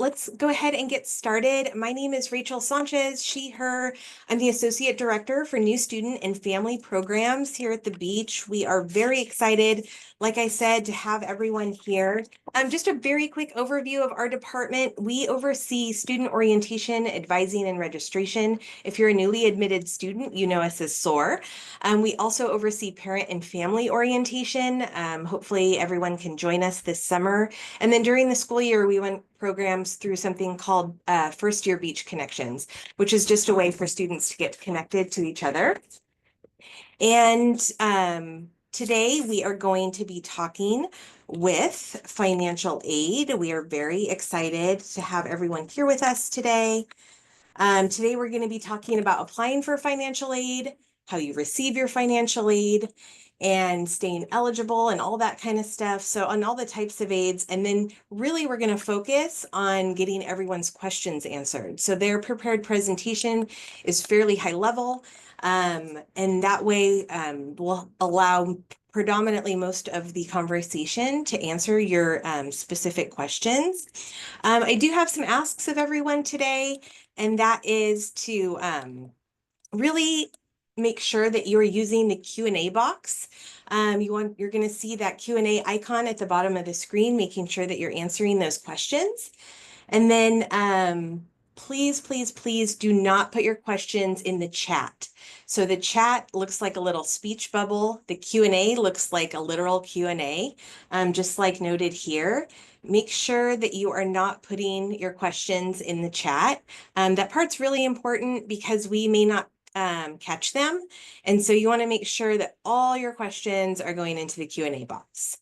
let's go ahead and get started. My name is Rachel Sanchez, she, her. I'm the Associate Director for New Student and Family Programs here at the beach. We are very excited, like I said, to have everyone here. Just a very quick overview of our department. We oversee student orientation, advising, and registration. If you're a newly admitted student, you know us as SOORE. We also oversee parent and family orientation. Hopefully everyone can join us this summer. And then during the school year, we went programs through something called First Year Beach Connections, which is just a way for students to get connected to each other. And today we are going to be talking with financial aid. We are very excited to have everyone here with us today. Today we're going to be talking about applying for financial aid, how you receive your financial aid, and staying eligible and all that kind of stuff. So on all the types of aids, and then really we're going to focus on getting everyone's questions answered. So their prepared presentation is fairly high level, and that way will allow predominantly most of the conversation to answer your specific questions. I do have some asks of everyone today, and that is to really make sure that you're using the Q&A box. You're going to see that Q&A icon at the bottom of the screen, making sure that you're answering those questions. And then please, please, please do not put your questions in the chat. So the chat looks like a little speech bubble. The Q&A looks like a literal Q&A, just like noted here. Make sure that you are not putting your questions in the chat. That part's really important because we may not catch them. And so you want to make sure that all your questions are going into the Q&A box.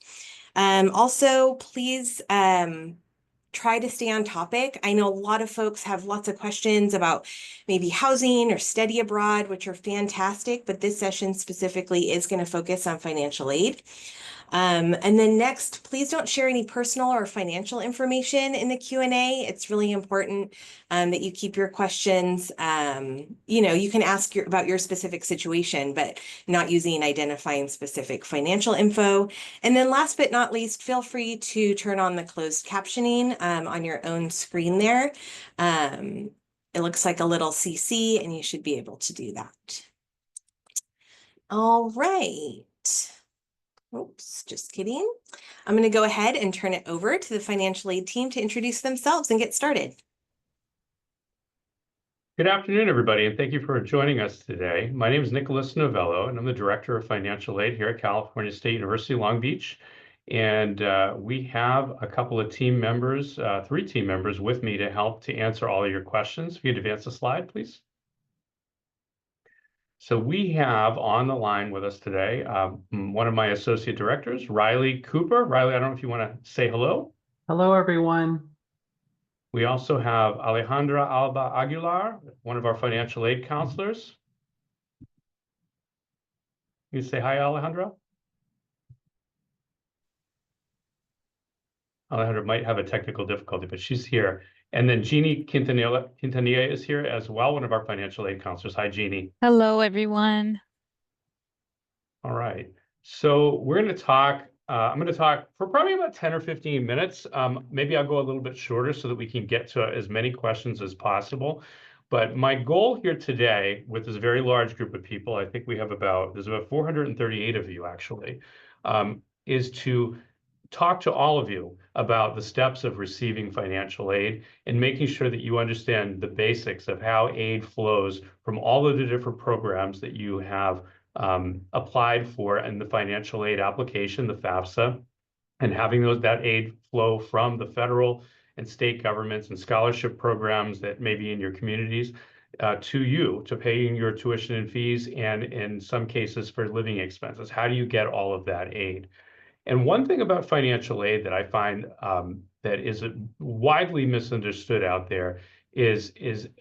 Also, please try to stay on topic. I know a lot of folks have lots of questions about maybe housing or study abroad, which are fantastic, but this session specifically is going to focus on financial aid. And then next, please don't share any personal or financial information in the Q&A. It's really important that you keep your questions, you can ask about your specific situation, but not using identifying specific financial info. And then last but not least, feel free to turn on the closed captioning on your own screen there. It looks like a little CC, and you should be able to do that. All right. Oops, just kidding. I'm going to go ahead and turn it over to the financial aid team to introduce themselves and get started. Good afternoon, everybody, and thank you for joining us today. My name is Nicholas Novello, and I'm the Director of Financial Aid here at California State University, Long Beach. And we have a couple of team members, 3 team members with me to help to answer all of your questions. If you'd advance the slide, please. So we have on the line with us today one of my associate directors, Riley Cooper. Riley, I don't know if you want to say hello. Hello, everyone. We also have Alejandra Alba Aguilar, one of our financial aid counselors. You say hi, Alejandra. Alejandra might have a technical difficulty, but she's here. And then Jeannie Quintanilla is here as well, one of our financial aid counselors. Hi, Jeannie. Hello, everyone. All right. So we're going to talk, I'm going to talk for probably about 10 or 15 minutes. Maybe I'll go a little bit shorter so that we can get to as many questions as possible. But my goal here today with this very large group of people, I think we have there's about 438 of you actually, is to talk to all of you about the steps of receiving financial aid and making sure that you understand the basics of how aid flows from all of the different programs that you have applied for in the financial aid application, the FAFSA, and having that aid flow from the federal and state governments and scholarship programs that may be in your communities to you, to paying your tuition and fees, and in some cases for living expenses. How do you get all of that aid? And one thing about financial aid that I find that is widely misunderstood out there is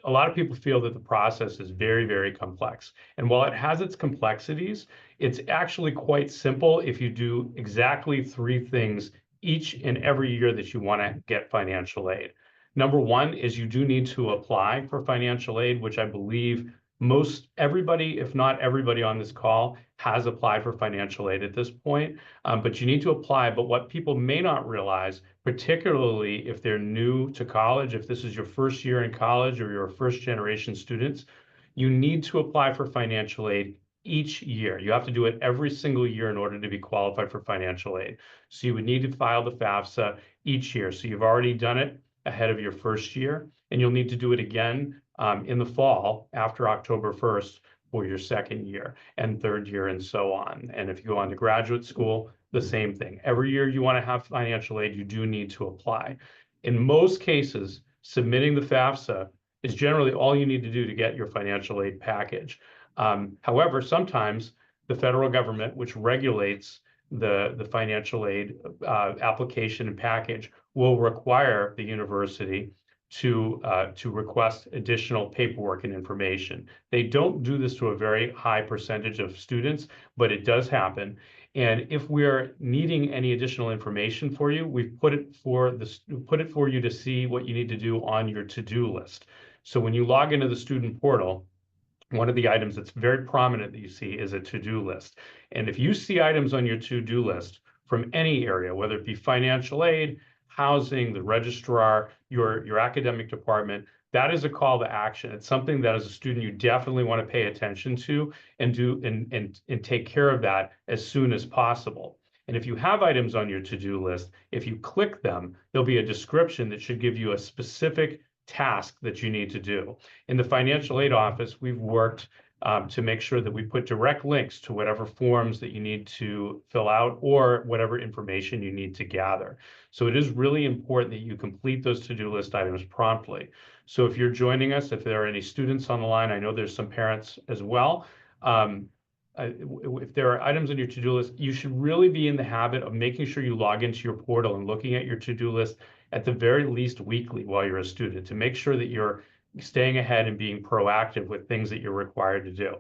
a lot of people feel that the process is very, very complex. And while it has its complexities, it's actually quite simple if you do exactly 3 things each and every year that you want to get financial aid. Number 1 is you do need to apply for financial aid, which I believe most everybody, if not everybody on this call, has applied for financial aid at this point, but you need to apply. But what people may not realize, particularly if they're new to college, if this is your first year in college or you're a first generation students, you need to apply for financial aid each year. You have to do it every single year in order to be qualified for financial aid. So you would need to file the FAFSA each year. So you've already done it ahead of your first year, and you'll need to do it again in the fall after October 1st for your second year and third year and so on. And if you go on to graduate school, the same thing. Every year you want to have financial aid, you do need to apply. In most cases, submitting the FAFSA is generally all you need to do to get your financial aid package. However, sometimes the federal government, which regulates the financial aid application and package, will require the university to request additional paperwork and information. They don't do this to a very high percentage of students, but it does happen. And if we're needing any additional information for you, we've put it for you to see what you need to do on your to-do list. So when you log into the student portal, one of the items that's very prominent that you see is a to-do list. And if you see items on your to-do list from any area, whether it be financial aid, housing, the registrar, your academic department, that is a call to action. It's something that as a student you definitely want to pay attention to and do and take care of that as soon as possible. And if you have items on your to-do list, if you click them, there'll be a description that should give you a specific task that you need to do. In the financial aid office, we've worked to make sure that we put direct links to whatever forms that you need to fill out or whatever information you need to gather. So it is really important that you complete those to-do list items promptly. So if you're joining us, if there are any students on the line, I know there's some parents as well. If there are items on your to-do list, you should really be in the habit of making sure you log into your portal and looking at your to-do list at the very least weekly while you're a student to make sure that you're staying ahead and being proactive with things that you're required to do.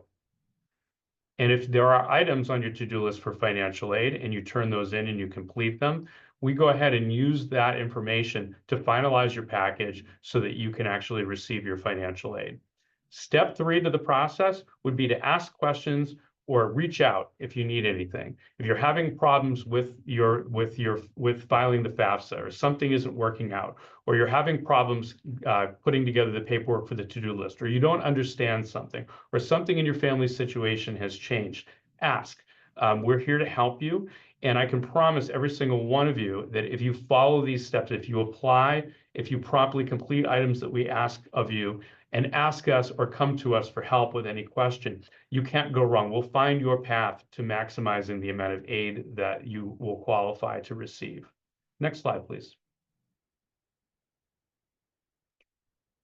And if there are items on your to-do list for financial aid and you turn those in and you complete them, we go ahead and use that information to finalize your package so that you can actually receive your financial aid. Step 3 to the process would be to ask questions or reach out if you need anything. If you're having problems with filing the FAFSA, or something isn't working out, or you're having problems putting together the paperwork for the to-do list, or you don't understand something, or something in your family situation has changed, ask. We're here to help you. And I can promise every single one of you that if you follow these steps, if you apply, if you promptly complete items that we ask of you, and ask us or come to us for help with any question, you can't go wrong. We'll find your path to maximizing the amount of aid that you will qualify to receive. Next slide, please.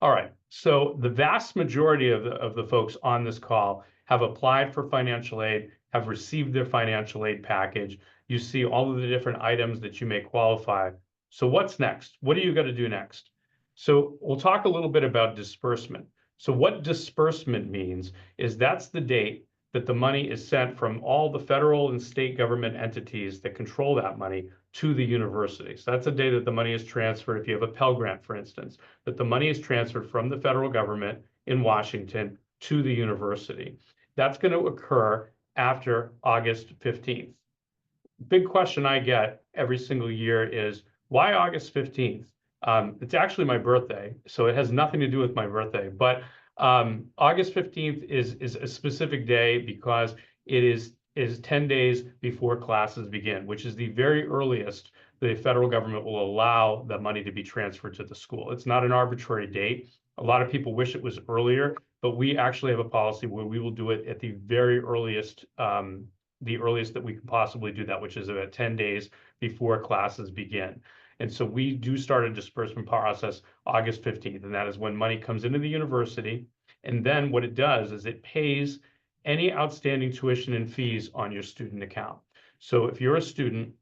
All right, so the vast majority of the folks on this call have applied for financial aid, have received their financial aid package. You see all of the different items that you may qualify. So what's next? What do you got to do next? So we'll talk a little bit about disbursement. So what disbursement means is that's the date that the money is sent from all the federal and state government entities that control that money to the university. So that's the day that the money is transferred. If you have a Pell Grant, for instance, that the money is transferred from the federal government in Washington to the university. That's going to occur after August 15th. Big question I get every single year is, why August 15th? It's actually my birthday, so it has nothing to do with my birthday. But August 15th is a specific day because it is 10 days before classes begin, which is the very earliest the federal government will allow the money to be transferred to the school. It's not an arbitrary date. A lot of people wish it was earlier, but we actually have a policy where we will do it at the very earliest, the earliest that we can possibly do that, which is about 10 days before classes begin. And so we do start a disbursement process August 15th, and that is when money comes into the university. And then what it does is it pays any outstanding tuition and fees on your student account. So if you're a student,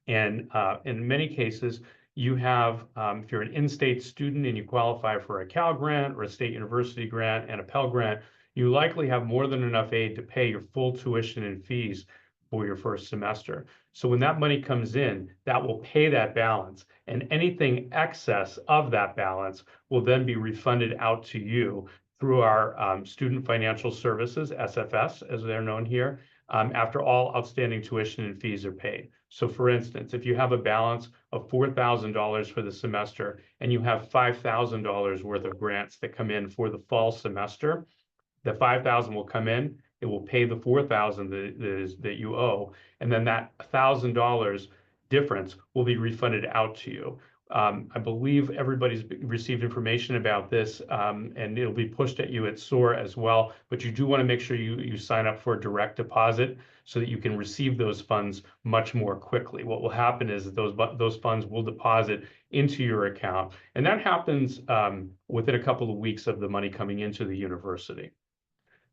and in many cases, you have, if you're an in-state student and you qualify for a Cal grant or a state university grant and a Pell Grant, you likely have more than enough aid to pay your full tuition and fees for your first semester. So when that money comes in, that will pay that balance, and anything excess of that balance will then be refunded out to you through our Student Financial Services, SFS, as they're known here, after all outstanding tuition and fees are paid. So for instance, if you have a balance of $4,000 for the semester and you have $5,000 worth of grants that come in for the fall semester, the 5,000 will come in, it will pay the 4,000 that you owe, and then that $1,000 difference will be refunded out to you. I believe everybody's received information about this, and it'll be pushed at you at SOORE as well, but you do want to make sure you sign up for a direct deposit so that you can receive those funds much more quickly. What will happen is that those funds will deposit into your account, and that happens within a couple of weeks of the money coming into the university.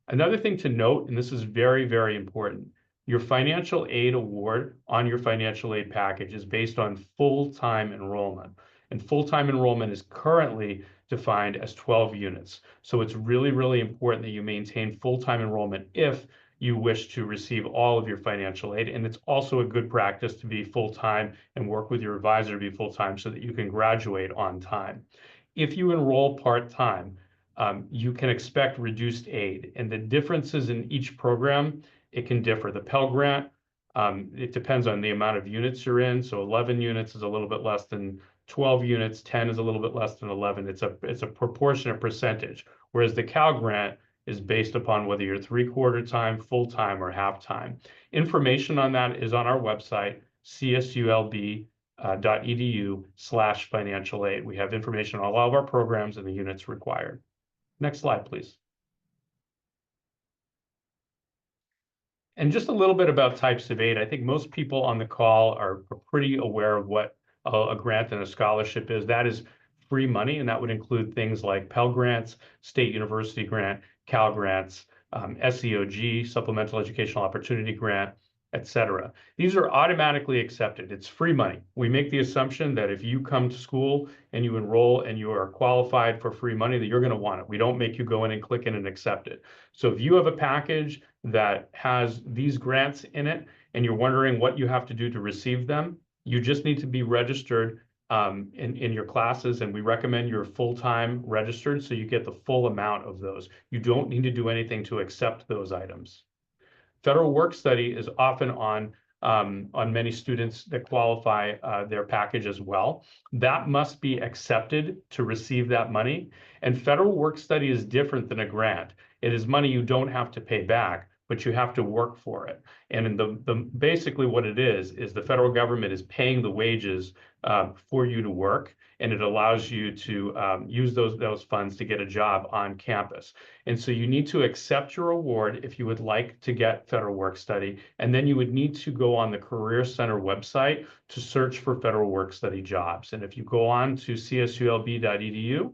Another thing to note, and this is very, very important, your financial aid award on your financial aid package is based on full-time enrollment. And full-time enrollment is currently defined as 12 units. So it's really, really important that you maintain full-time enrollment if you wish to receive all of your financial aid. And it's also a good practice to be full-time and work with your advisor to be full-time so that you can graduate on time. If you enroll part-time, you can expect reduced aid, and the differences in each program, it can differ. The Pell Grant, it depends on the amount of units you're in. So 11 units is a little bit less than 12 units, 10 is a little bit less than 11. It's a proportionate percentage, whereas the Cal Grant is based upon whether you're 3/4 time, full time, or half time. Information on that is on our website, csulb.edu/financial aid. We have information on all of our programs and the units required. Next slide, please. And just a little bit about types of aid. I think most people on the call are pretty aware of what a grant and a scholarship is. That is free money, and that would include things like Pell Grants, State University Grant, Cal Grants, SEOG, Supplemental Educational Opportunity Grant, etc. These are automatically accepted. It's free money. We make the assumption that if you come to school and you enroll and you are qualified for free money, that you're going to want it. We don't make you go in and click in and accept it. So if you have a package that has these grants in it and you're wondering what you have to do to receive them, you just need to be registered in your classes, and we recommend you're full-time registered so you get the full amount of those. You don't need to do anything to accept those items. Federal work study is often on many students that qualify their package as well. That must be accepted to receive that money. And federal work study is different than a grant. It is money you don't have to pay back, but you have to work for it. And in basically what it is the federal government is paying the wages for you to work, and it allows you to use those funds to get a job on campus. And so you need to accept your award if you would like to get federal work study, and then you would need to go on the Career Center website to search for federal work study jobs. And if you go on to csulb.edu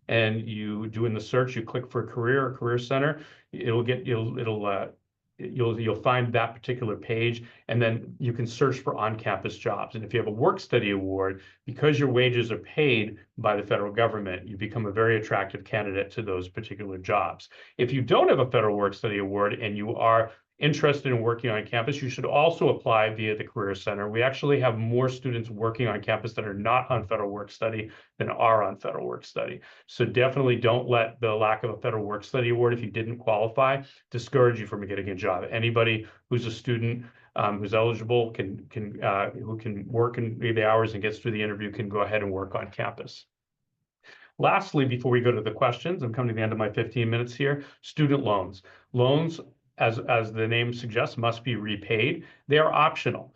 and you do in the search, you click for career or Career Center, you'll find that particular page, and then you can search for on-campus jobs. And if you have a work study award, because your wages are paid by the federal government, you become a very attractive candidate to those particular jobs. If you don't have a federal work study award and you are interested in working on campus, you should also apply via the Career Center. We actually have more students working on campus that are not on federal work study than are on federal work study. So definitely don't let the lack of a federal work study award, if you didn't qualify, discourage you from getting a job. Anybody who's a student who's eligible who can work in the hours and gets through the interview can go ahead and work on campus. Lastly, before we go to the questions, I'm coming to the end of my 15 minutes here, student loans. Loans, as the name suggests, must be repaid. They are optional.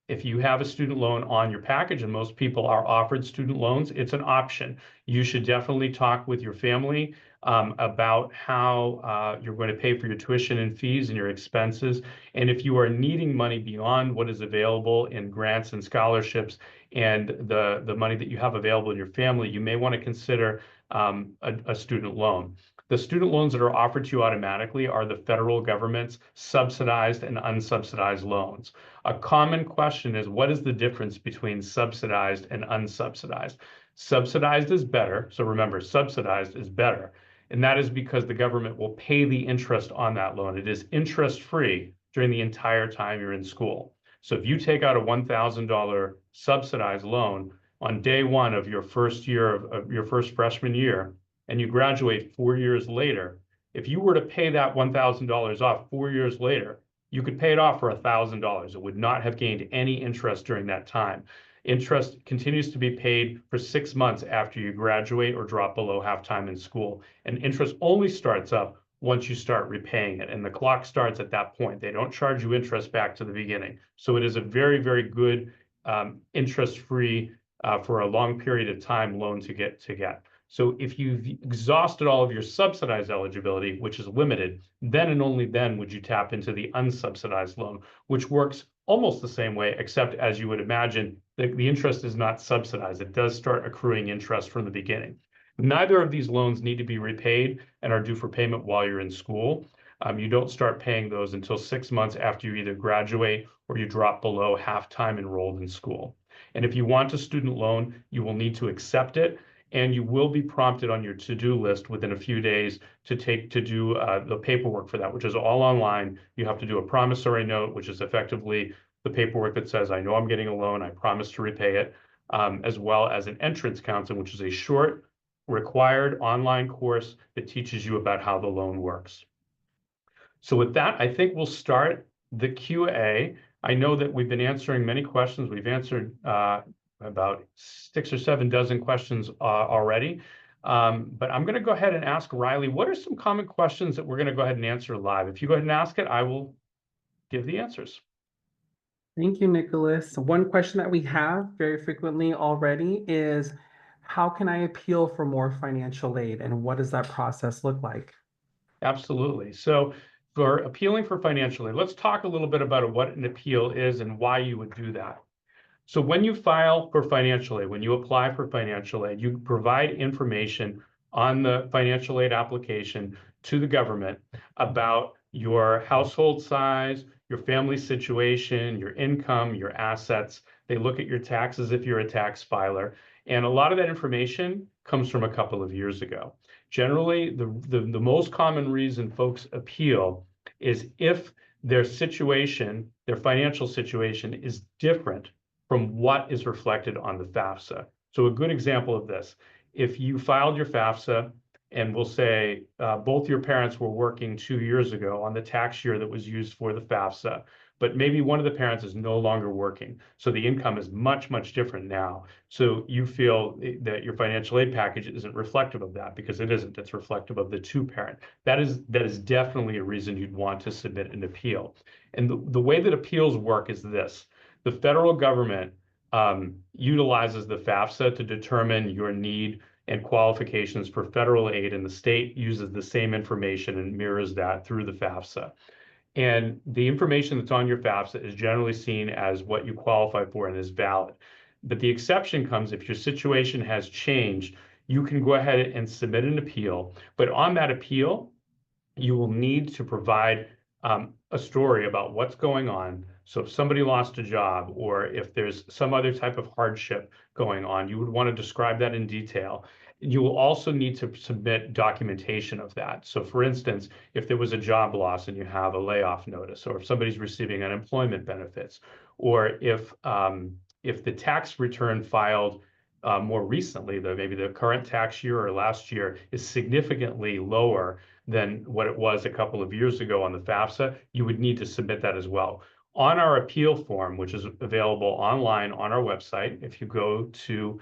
If you have a student loan on your package, and most people are offered student loans, it's an option. You should definitely talk with your family about how you're going to pay for your tuition and fees and your expenses. And if you are needing money beyond what is available in grants and scholarships and the money that you have available in your family, you may want to consider a student loan. The student loans that are offered to you automatically are the federal government's subsidized and unsubsidized loans. A common question is, what is the difference between subsidized and unsubsidized? Subsidized is better. So remember, subsidized is better. And that is because the government will pay the interest on that loan. It is interest-free during the entire time you're in school. So if you take out a $1,000 subsidized loan on day one of your first year of your first freshman year, and you graduate 4 years later, if you were to pay that $1,000 off 4 years later, you could pay it off for $1,000. It would not have gained any interest during that time. Interest continues to be paid for 6 months after you graduate or drop below half-time in school. And interest only starts up once you start repaying it. And the clock starts at that point. They don't charge you interest back to the beginning. So it is a very, very good interest-free for a long period of time loan to get. So if you've exhausted all of your subsidized eligibility, which is limited, then and only then would you tap into the unsubsidized loan, which works almost the same way, except as you would imagine, the interest is not subsidized. It does start accruing interest from the beginning. Neither of these loans need to be repaid and are due for payment while you're in school. You don't start paying those until 6 months after you either graduate or you drop below half-time enrolled in school. And if you want a student loan, you will need to accept it, and you will be prompted on your to-do list within a few days to do the paperwork for that, which is all online. You have to do a promissory note, which is effectively the paperwork that says, I know I'm getting a loan, I promise to repay it, as well as an entrance counseling, which is a short, required online course that teaches you about how the loan works. So with that, I think we'll start the Q&A. I know that we've been answering many questions. We've answered about 6 or 7 dozen questions already. But I'm going to go ahead and ask Riley, what are some common questions that we're going to go ahead and answer live? If you go ahead and ask it, I will give the answers. Thank you, Nicholas. One question that we have very frequently already is, how can I appeal for more financial aid, and what does that process look like? Absolutely. So for appealing for financial aid, let's talk a little bit about what an appeal is and why you would do that. So when you file for financial aid, when you apply for financial aid, you provide information on the financial aid application to the government about your household size, your family situation, your income, your assets. They look at your taxes if you're a tax filer. And a lot of that information comes from a couple of years ago. Generally, the most common reason folks appeal is if their situation, their financial situation is different from what is reflected on the FAFSA. So a good example of this, if you filed your FAFSA and we'll say both your parents were working 2 years ago on the tax year that was used for the FAFSA, but maybe one of the parents is no longer working. So the income is much, much different now. So you feel that your financial aid package isn't reflective of that, because it isn't. It's reflective of the 2-parent. That is definitely a reason you'd want to submit an appeal. And the way that appeals work is this. The federal government utilizes the FAFSA to determine your need and qualifications for federal aid, and the state uses the same information and mirrors that through the FAFSA. And the information that's on your FAFSA is generally seen as what you qualify for and is valid. But the exception comes if your situation has changed. You can go ahead and submit an appeal, but on that appeal, you will need to provide a story about what's going on. So if somebody lost a job, or if there's some other type of hardship going on, you would want to describe that in detail. You will also need to submit documentation of that. So for instance, if there was a job loss and you have a layoff notice, or if somebody's receiving unemployment benefits, or if the tax return filed more recently, maybe the current tax year or last year is significantly lower than what it was a couple of years ago on the FAFSA, you would need to submit that as well. On our appeal form, which is available online on our website, if you go to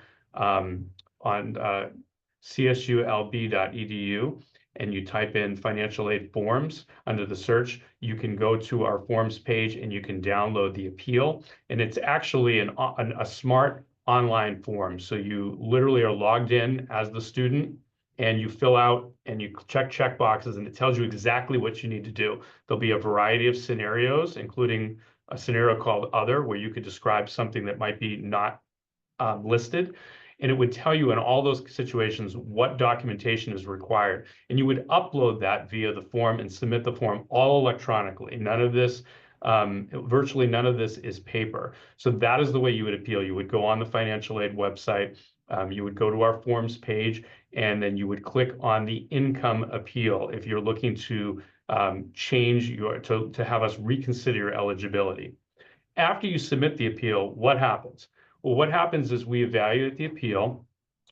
CSULB.edu and you type in financial aid forms under the search, you can go to our forms page and you can download the appeal. And it's actually a smart online form. So you literally are logged in as the student, and you fill out and you check boxes, and it tells you exactly what you need to do. There'll be a variety of scenarios, including a scenario called Other, where you could describe something that might be not listed. And it would tell you in all those situations what documentation is required. And you would upload that via the form and submit the form all electronically. None of this, virtually none of this is paper. So that is the way you would appeal. You would go on the financial aid website, you would go to our forms page, and then you would click on the income appeal if you're looking to change to have us reconsider your eligibility. After you submit the appeal, what happens? Well, what happens is we evaluate the appeal.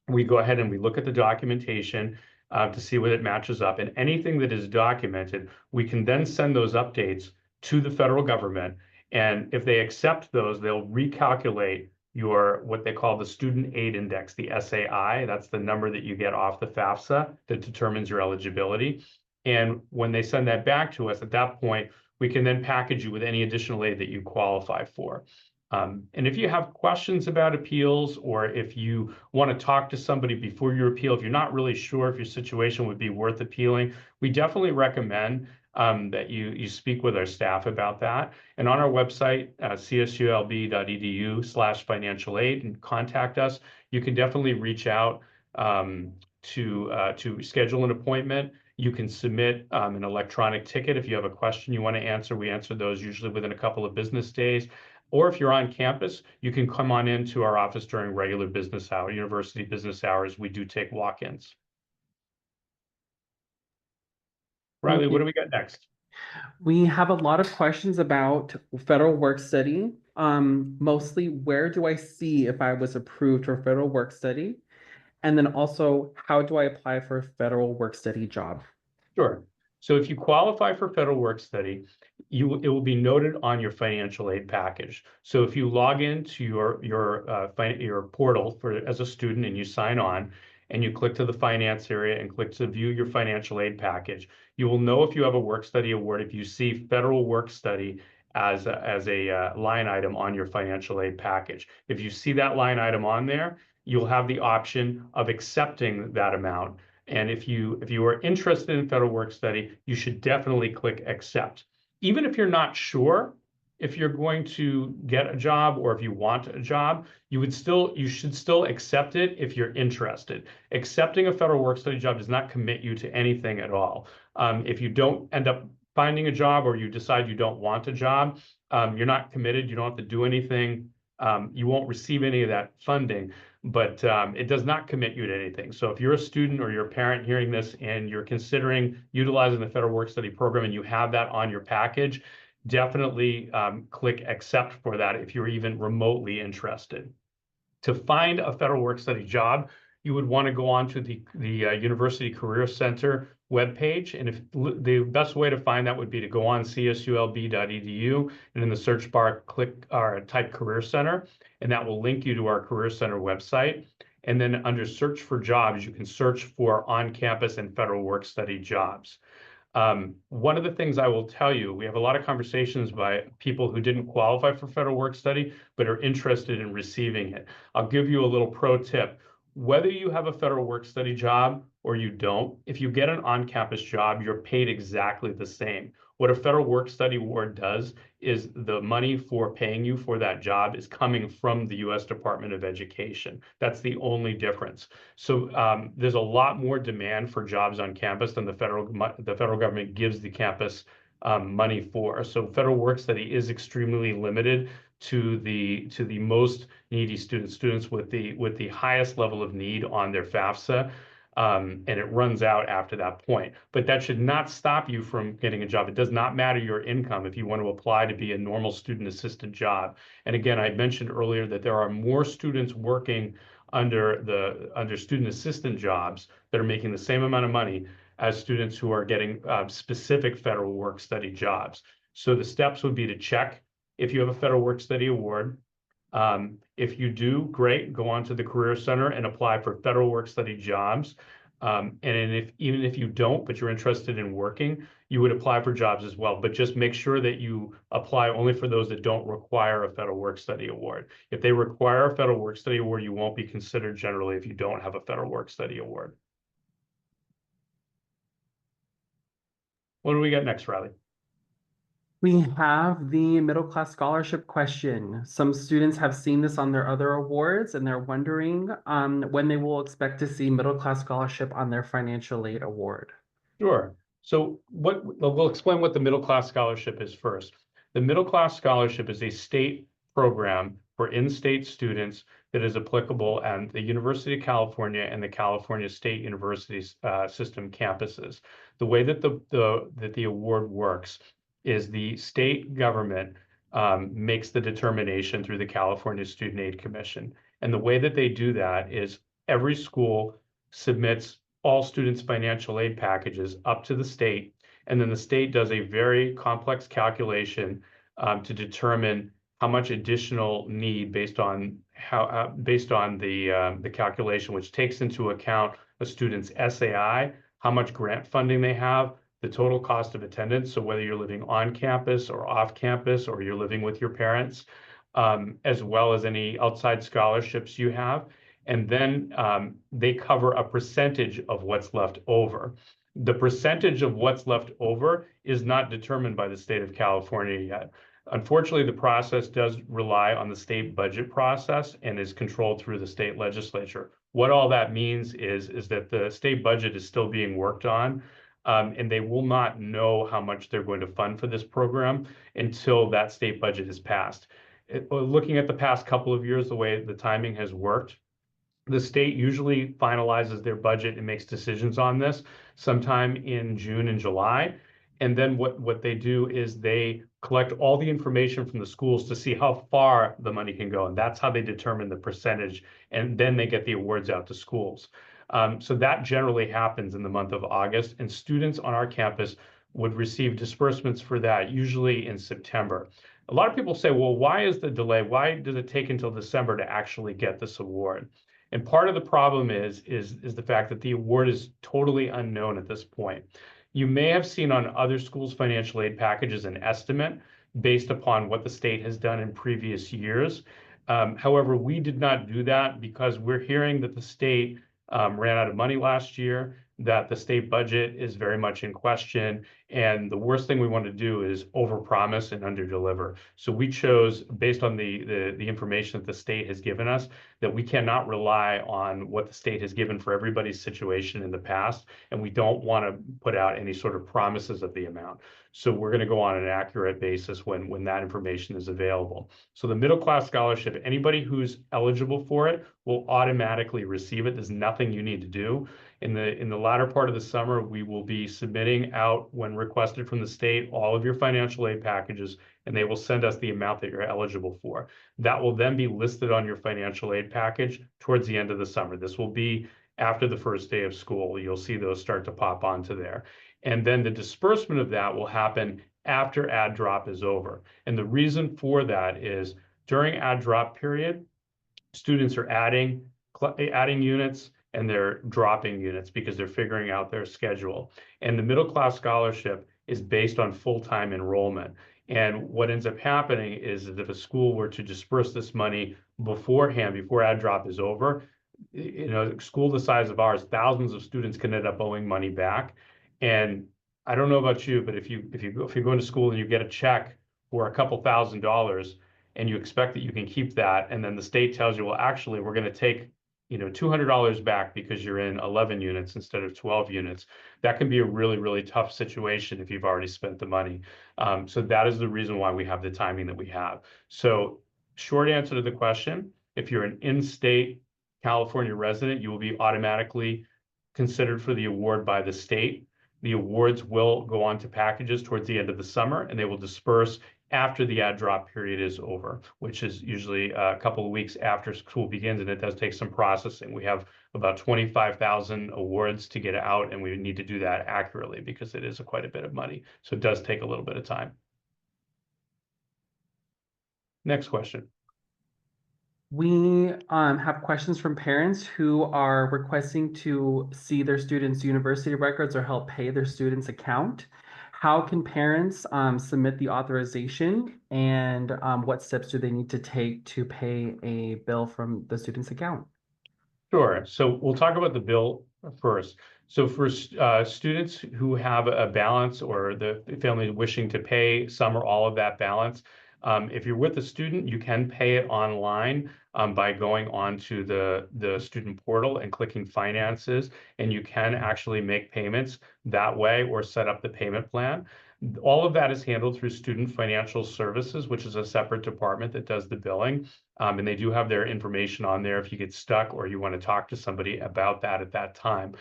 We go ahead and we look at the documentation to see whether it matches up. And anything that is documented, we can then send those updates to the federal government. And if they accept those, they'll recalculate your what they call the student aid index, the SAI. That's the number that you get off the FAFSA that determines your eligibility. And when they send that back to us, at that point, we can then package you with any additional aid that you qualify for. And if you have questions about appeals, or if you want to talk to somebody before you appeal, if you're not really sure if your situation would be worth appealing, we definitely recommend that you speak with our staff about that. And on our website, csulb.edu/financial aid, and contact us. You can definitely reach out to schedule an appointment. You can submit an electronic ticket if you have a question you want to answer. We answer those usually within a couple of business days. Or if you're on campus, you can come on into our office during regular business hour, university business hours. We do take walk-ins. Riley, what do we got next? We have a lot of questions about federal work study. Mostly, where do I see if I was approved for federal work study? And then also, how do I apply for a federal work study job? Sure. So if you qualify for federal work study, it will be noted on your financial aid package. So if you log into your portal as a student and you sign on, and you click to the finance area and click to view your financial aid package, you will know if you have a work study award if you see federal work study as a line item on your financial aid package. If you see that line item on there, you'll have the option of accepting that amount. And if you are interested in federal work study, you should definitely click accept. Even if you're not sure if you're going to get a job or if you want a job, you should still accept it if you're interested. Accepting a federal work study job does not commit you to anything at all. If you don't end up finding a job, or you decide you don't want a job, you're not committed. You don't have to do anything. You won't receive any of that funding, but it does not commit you to anything. So if you're a student or you're a parent hearing this and you're considering utilizing the federal work study program and you have that on your package, definitely click accept for that if you're even remotely interested. To find a federal work study job, you would want to go on to the University Career Center webpage. And if the best way to find that would be to go on CSULB.edu, and in the search bar, click or type Career Center, and that will link you to our Career Center website. And then under search for jobs, you can search for on-campus and federal work study jobs. One of the things I will tell you, we have a lot of conversations by people who didn't qualify for federal work study, but are interested in receiving it. I'll give you a little pro tip. Whether you have a federal work study job or you don't, if you get an on-campus job, you're paid exactly the same. What a federal work study award does is the money for paying you for that job is coming from the U.S. Department of Education. That's the only difference. So there's a lot more demand for jobs on campus than the federal government gives the campus money for. So federal work study is extremely limited to the most needy students with the highest level of need on their FAFSA. And it runs out after that point. But that should not stop you from getting a job. It does not matter your income if you want to apply to be a normal student assistant job. And again, I mentioned earlier that there are more students working under student assistant jobs that are making the same amount of money as students who are getting specific federal work study jobs. So the steps would be to check if you have a federal work study award. If you do, great, go on to the Career Center and apply for federal work study jobs. And even if you don't, but you're interested in working, you would apply for jobs as well. But just make sure that you apply only for those that don't require a federal work study award. If they require a federal work study award, you won't be considered generally if you don't have a federal work study award. What do we got next, Riley? We have the middle class scholarship question. Some students have seen this on their other awards, and they're wondering when they will expect to see middle class scholarship on their financial aid award. Sure. So we'll explain what the middle class scholarship is first. The middle class scholarship is a state program for in-state students that is applicable at the University of California and the California State University system campuses. The way that the award works is the state government makes the determination through the California Student Aid Commission. And the way that they do that is every school submits all students' financial aid packages up to the state, And then the state does a very complex calculation to determine how much additional need based on the calculation, which takes into account a student's SAI, how much grant funding they have, the total cost of attendance. So whether you're living on campus or off campus, or you're living with your parents, as well as any outside scholarships you have. And then they cover a percentage of what's left over. The percentage of what's left over is not determined by the state of California yet. Unfortunately, the process does rely on the state budget process and is controlled through the state legislature. What all that means is that the state budget is still being worked on, and they will not know how much they're going to fund for this program until that state budget is passed. Looking at the past couple of years, the way the timing has worked, the state usually finalizes their budget and makes decisions on this sometime in June and July. And then what they do is they collect all the information from the schools to see how far the money can go. And that's how they determine the percentage. And then they get the awards out to schools. So that generally happens in the month of August. And students on our campus would receive disbursements for that, usually in September. A lot of people say, well, why is the delay? Why does it take until December to actually get this award? And part of the problem is the fact that the award is totally unknown at this point. You may have seen on other schools' financial aid packages an estimate based upon what the state has done in previous years. However, we did not do that because we're hearing that the state ran out of money last year, that the state budget is very much in question, and the worst thing we want to do is overpromise and underdeliver. So we chose, based on the information that the state has given us, that we cannot rely on what the state has given for everybody's situation in the past, and we don't want to put out any sort of promises of the amount. So we're going to go on an accurate basis when that information is available. So the middle class scholarship, anybody who's eligible for it will automatically receive it. There's nothing you need to do. In the latter part of the summer, we will be submitting out, when requested from the state, all of your financial aid packages, and they will send us the amount that you're eligible for. That will then be listed on your financial aid package towards the end of the summer. This will be after the first day of school. You'll see those start to pop onto there. And then the disbursement of that will happen after add drop is over. And the reason for that is during add drop period, students are adding units and they're dropping units because they're figuring out their schedule. And the middle class scholarship is based on full-time enrollment. And what ends up happening is that if a school were to disperse this money beforehand, before add drop is over, a school the size of ours, thousands of students can end up owing money back. And I don't know about you, but if you go into school and you get a check for a couple $1,000s and you expect that you can keep that, and then the state tells you, well, actually, we're going to take $200 back because you're in 11 units instead of 12 units. That can be a really, really tough situation if you've already spent the money. So that is the reason why we have the timing that we have. So short answer to the question, if you're an in-state California resident, you will be automatically considered for the award by the state. The awards will go on to packages towards the end of the summer, and they will disperse after the add drop period is over, which is usually a couple of weeks after school begins, and it does take some processing. We have about 25,000 awards to get out, and we need to do that accurately because it is quite a bit of money. So it does take a little bit of time. Next question. We have questions from parents who are requesting to see their students' university records or help pay their students' account. How can parents submit the authorization, and what steps do they need to take to pay a bill from the student's account? Sure. So we'll talk about the bill first. So for students who have a balance, or the family wishing to pay some or all of that balance, if you're with a student, you can pay it online by going onto the student portal and clicking finances, and you can actually make payments that way or set up the payment plan. All of that is handled through Student Financial Services, which is a separate department that does the billing. And they do have their information on there if you get stuck or you want to talk to somebody about that at that time.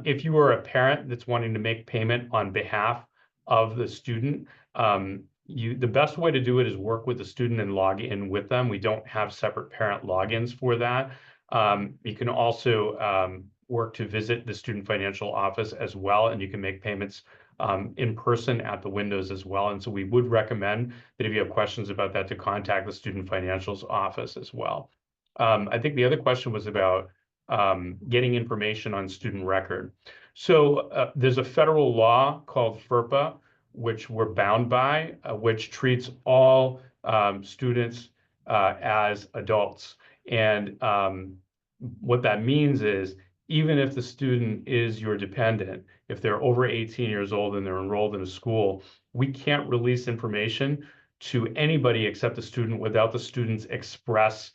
If you are a parent that's wanting to make payment on behalf of the student, the best way to do it is work with the student and log in with them. We don't have separate parent logins for that. You can also work to visit the student financial office as well, and you can make payments in person at the windows as well. And so we would recommend that if you have questions about that, to contact the student financials office as well. I think the other question was about getting information on student record. So there's a federal law called FERPA, which we're bound by, which treats all students as adults. And what that means is, even if the student is your dependent, if they're over 18 years old and they're enrolled in a school, we can't release information to anybody except the student without the student's express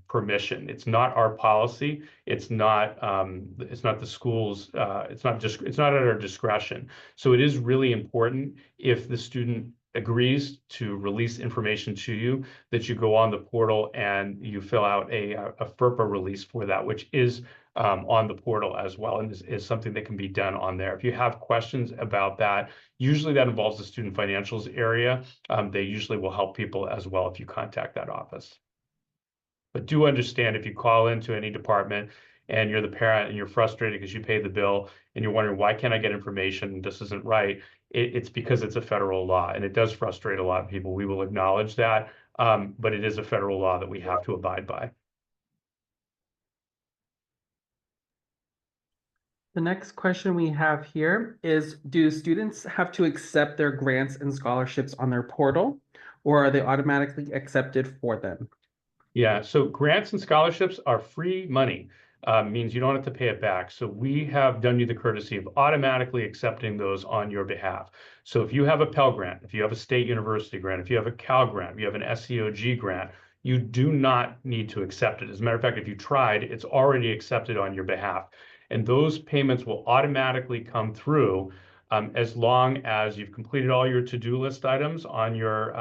permission. It's not our policy. It's not the school's. It's not at our discretion. So it is really important, if the student agrees to release information to you, that you go on the portal and you fill out a FERPA release for that, which is on the portal as well, and is something that can be done on there. If you have questions about that, usually that involves the student financials area. They usually will help people as well if you contact that office. But do understand, if you call into any department and you're the parent and you're frustrated because you paid the bill and you're wondering, why can't I get information? This isn't right. It's because it's a federal law, and it does frustrate a lot of people. We will acknowledge that, but it is a federal law that we have to abide by. The next question we have here is, do students have to accept their grants and scholarships on their portal, or are they automatically accepted for them? Yeah, so grants and scholarships are free money. Means you don't have to pay it back. So we have done you the courtesy of automatically accepting those on your behalf. So if you have a Pell Grant, if you have a state university grant, if you have a Cal Grant, if you have an SEOG grant, you do not need to accept it. As a matter of fact, if you tried, it's already accepted on your behalf. And those payments will automatically come through as long as you've completed all your to-do list items on your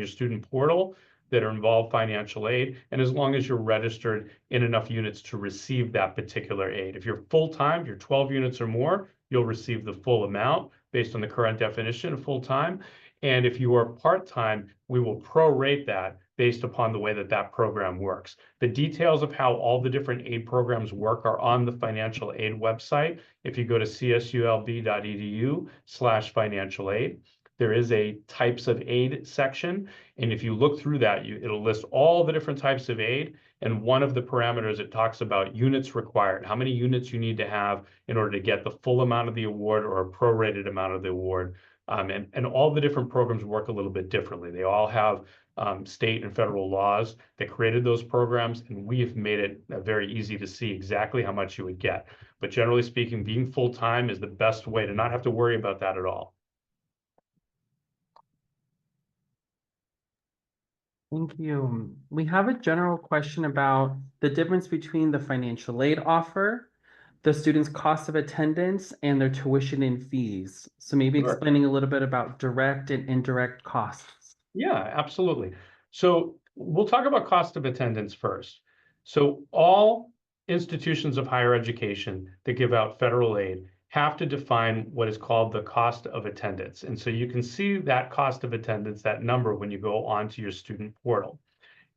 student portal that are involved financial aid, and as long as you're registered in enough units to receive that particular aid. If you're full-time, you're 12 units or more, you'll receive the full amount based on the current definition of full-time. And if you are part-time, we will prorate that based upon the way that that program works. The details of how all the different aid programs work are on the financial aid website. If you go to csulb.edu/financial aid, there is a types of aid section. And if you look through that, it'll list all the different types of aid. And one of the parameters, it talks about units required, how many units you need to have in order to get the full amount of the award or a prorated amount of the award. And all the different programs work a little bit differently. They all have state and federal laws that created those programs, and we have made it very easy to see exactly how much you would get. But generally speaking, being full-time is the best way to not have to worry about that at all. Thank you. We have a general question about the difference between the financial aid offer, the students' cost of attendance, and their tuition and fees. So maybe Sure. explaining a little bit about direct and indirect costs. Yeah, absolutely. So we'll talk about cost of attendance first. So all institutions of higher education that give out federal aid have to define what is called the cost of attendance. And so you can see that cost of attendance, that number, when you go onto your student portal.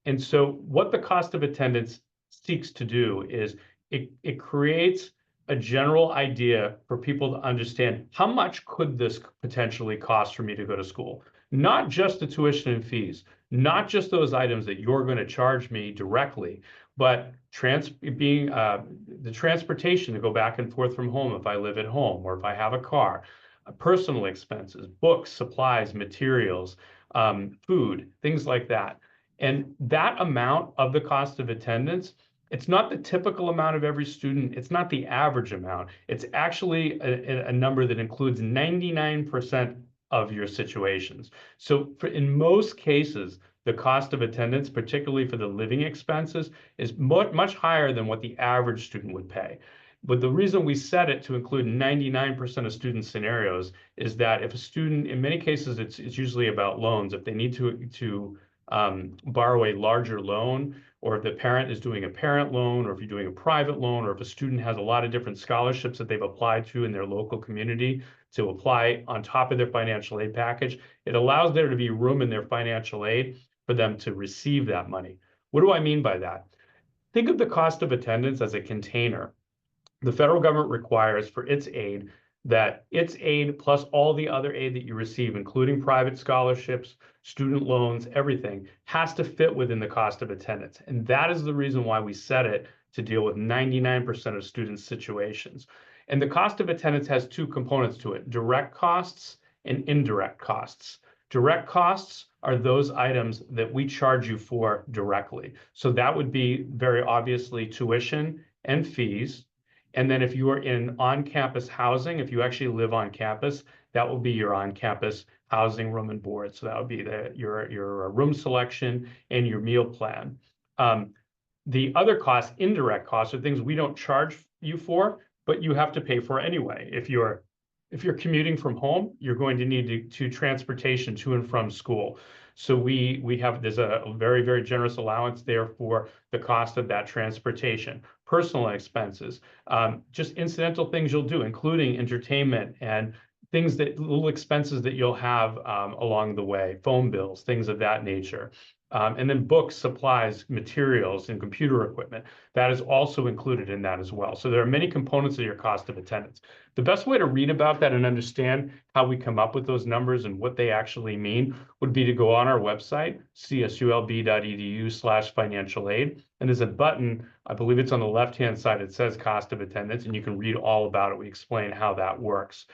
And so what the cost of attendance seeks to do is it creates a general idea for people to understand, how much could this potentially cost for me to go to school? Not just the tuition and fees, not just those items that you're going to charge me directly, but the transportation to go back and forth from home if I live at home or if I have a car, personal expenses, books, supplies, materials, food, things like that. And that amount of the cost of attendance, it's not the typical amount of every student. It's not the average amount. It's actually a number that includes 99% of your situations. So in most cases, the cost of attendance, particularly for the living expenses, is much higher than what the average student would pay. But the reason we set it to include 99% of student scenarios is that if a student, in many cases, it's usually about loans. If they need to borrow a larger loan, or if the parent is doing a parent loan, or if you're doing a private loan, or if a student has a lot of different scholarships that they've applied to in their local community to apply on top of their financial aid package, it allows there to be room in their financial aid for them to receive that money. What do I mean by that? Think of the cost of attendance as a container. The federal government requires for its aid that its aid plus all the other aid that you receive, including private scholarships, student loans, everything, has to fit within the cost of attendance. And that is the reason why we set it to deal with 99% of students' situations. And the cost of attendance has two components to it: direct costs and indirect costs. Direct costs are those items that we charge you for directly. So that would be very obviously tuition and fees. And then if you are in on-campus housing, if you actually live on campus, that will be your on-campus housing, room and board. So that would be your room selection and your meal plan. The other costs, indirect costs, are things we don't charge you for, but you have to pay for anyway. If you're commuting from home, you're going to need to transportation to and from school. So there's a very, very generous allowance there for the cost of that transportation, personal expenses, just incidental things you'll do, including entertainment and little expenses that you'll have along the way, phone bills, things of that nature. And then books, supplies, materials, and computer equipment. That is also included in that as well. So there are many components of your cost of attendance. The best way to read about that and understand how we come up with those numbers and what they actually mean would be to go on our website, csulb.edu/financial aid. And there's a button, I believe it's on the left-hand side, it says cost of attendance, and you can read all about it. We explain how that works.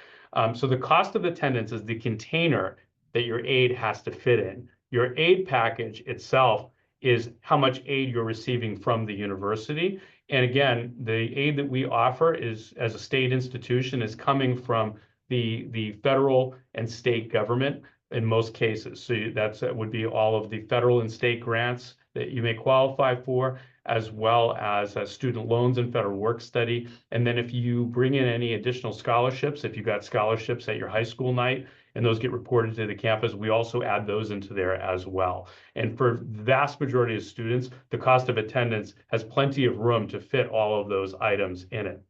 So the cost of attendance is the container that your aid has to fit in. Your aid package itself is how much aid you're receiving from the university. And again, the aid that we offer is, as a state institution, is coming from the federal and state government in most cases. So that would be all of the federal and state grants that you may qualify for, as well as student loans and federal work study. And then if you bring in any additional scholarships, if you got scholarships at your high school night, and those get reported to the campus, we also add those into there as well. And for the vast majority of students, the cost of attendance has plenty of room to fit all of those items in it.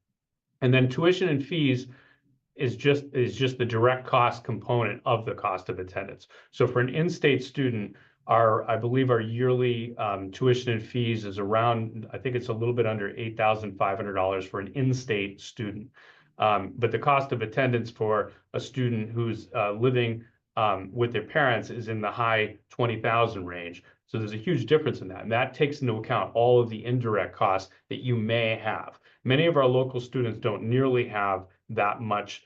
And then tuition and fees is just the direct cost component of the cost of attendance. So for an in-state student, I believe our yearly tuition and fees is around, I think it's a little bit under $8,500 for an in-state student. But the cost of attendance for a student who's living with their parents is in the high 20,000 range. So there's a huge difference in that. And that takes into account all of the indirect costs that you may have. Many of our local students don't nearly have that much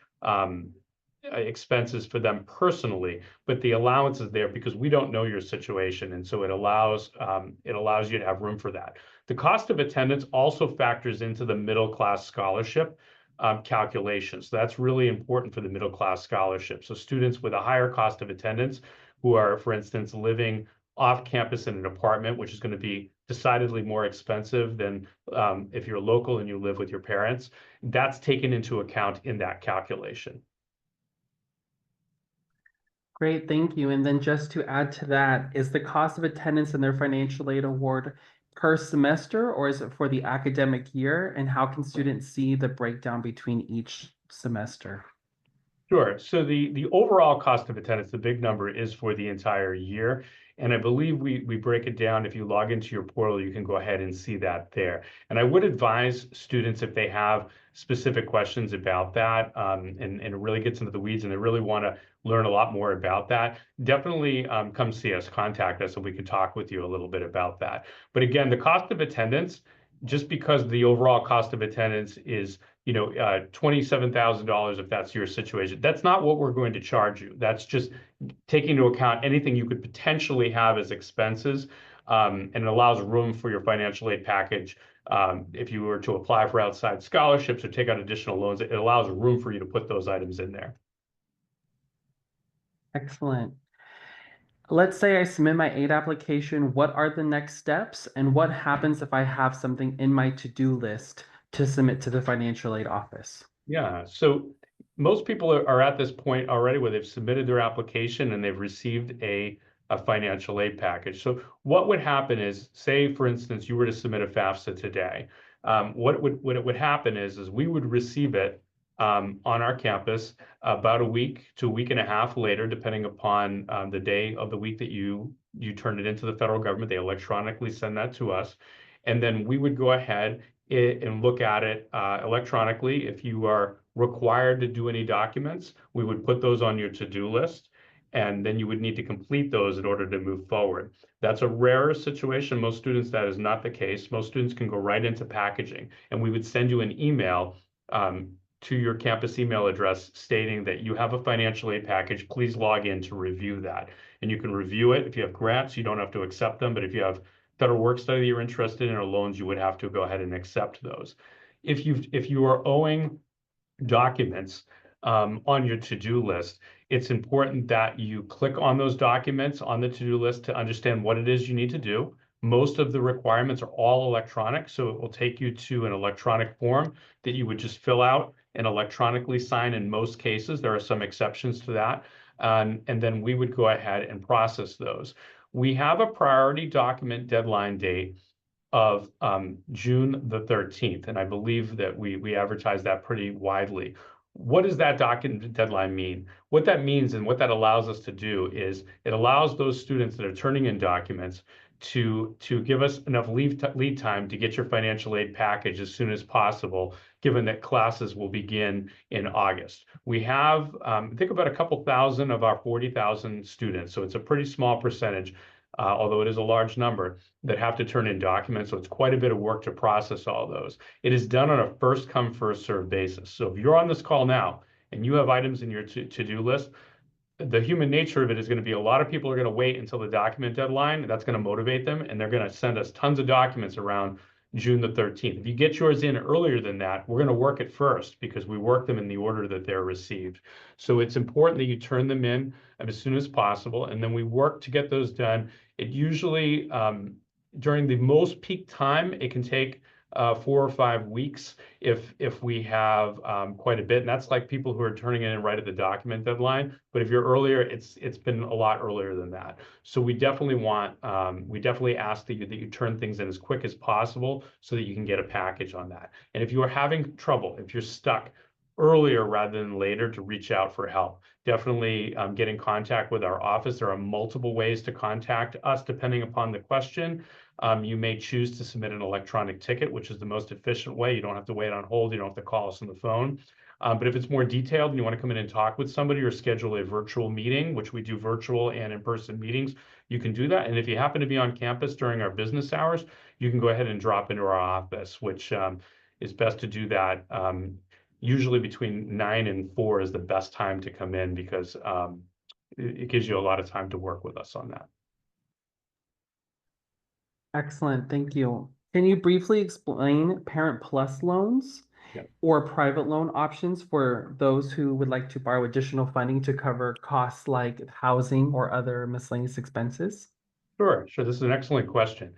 expenses for them personally, but the allowance is there because we don't know your situation. And so it allows you to have room for that. The cost of attendance also factors into the middle class scholarship calculations. So that's really important for the middle class scholarship. So students with a higher cost of attendance who are, for instance, living off campus in an apartment, which is going to be decidedly more expensive than if you're local and you live with your parents, that's taken into account in that calculation. Great, thank you. And then just to add to that, is the cost of attendance in their financial aid award per semester, or is it for the academic year? And how can students see the breakdown between each semester? Sure. So the overall cost of attendance, the big number, is for the entire year. And I believe we break it down. If you log into your portal, you can go ahead and see that there. And I would advise students, if they have specific questions about that, and it really gets into the weeds and they really want to learn a lot more about that, definitely come see us, contact us, and we can talk with you a little bit about that. But again, the cost of attendance, just because the overall cost of attendance is $27,000, if that's your situation, that's not what we're going to charge you. That's just taking into account anything you could potentially have as expenses, and it allows room for your financial aid package. If you were to apply for outside scholarships or take out additional loans, it allows room for you to put those items in there. Excellent. Let's say I submit my aid application. What are the next steps? And what happens if I have something in my to-do list to submit to the financial aid office? Yeah, so most people are at this point already where they've submitted their application and they've received a financial aid package. So what would happen is, say, for instance, you were to submit a FAFSA today. What would happen is we would receive it on our campus about a week to a week and a half later, depending upon the day of the week that you turned it into the federal government. They electronically send that to us. And then we would go ahead it and look at it electronically. If you are required to do any documents, we would put those on your to-do list, and then you would need to complete those in order to move forward. That's a rarer situation. Most students, that is not the case. Most students can go right into packaging, and we would send you an email to your campus email address stating that you have a financial aid package. Please log in to review that. And you can review it. If you have grants, you don't have to accept them, but if you have federal work study you're interested in or loans, you would have to go ahead and accept those. If you are owing documents on your to-do list, it's important that you click on those documents on the to-do list to understand what it is you need to do. Most of the requirements are all electronic, so it will take you to an electronic form that you would just fill out and electronically sign in most cases. There are some exceptions to that. And then we would go ahead and process those. We have a priority document deadline date of June the 13th, and I believe that we advertise that pretty widely. What does that document deadline mean? What that means and what that allows us to do is it allows those students that are turning in documents to give us enough lead time to get your financial aid package as soon as possible, given that classes will begin in August. We have, think about a couple thousand of our 40,000 students, so it's a pretty small percentage, although it is a large number, that have to turn in documents. So it's quite a bit of work to process all those. It is done on a first come, first served basis. So if you're on this call now and you have items in your to-do list, the human nature of it is going to be a lot of people are going to wait until the document deadline. That's going to motivate them, and they're going to send us tons of documents around June the 13th. If you get yours in earlier than that, we're going to work it first because we work them in the order that they're received. So it's important that you turn them in as soon as possible, and then we work to get those done. It usually, during the most peak time, it can take 4 or 5 weeks if we have quite a bit, and that's like people who are turning it in right at the document deadline. But if you're earlier, it's been a lot earlier than that. So we definitely want we definitely ask that you turn things in as quick as possible so that you can get a package on that. And if you are having trouble, if you're stuck, earlier rather than later to reach out for help. Definitely get in contact with our office. There are multiple ways to contact us depending upon the question. You may choose to submit an electronic ticket, which is the most efficient way. You don't have to wait on hold. You don't have to call us on the phone. But if it's more detailed and you want to come in and talk with somebody or schedule a virtual meeting, which we do virtual and in-person meetings, you can do that. And if you happen to be on campus during our business hours, you can go ahead and drop into our office, which is best to do that. Usually between 9 and 4 is the best time to come in because it gives you a lot of time to work with us on that. Excellent, thank you. Can you briefly explain Parent Plus loans or private loan options for those who would like to borrow additional funding to cover costs like housing or other miscellaneous expenses? Sure. This is an excellent question.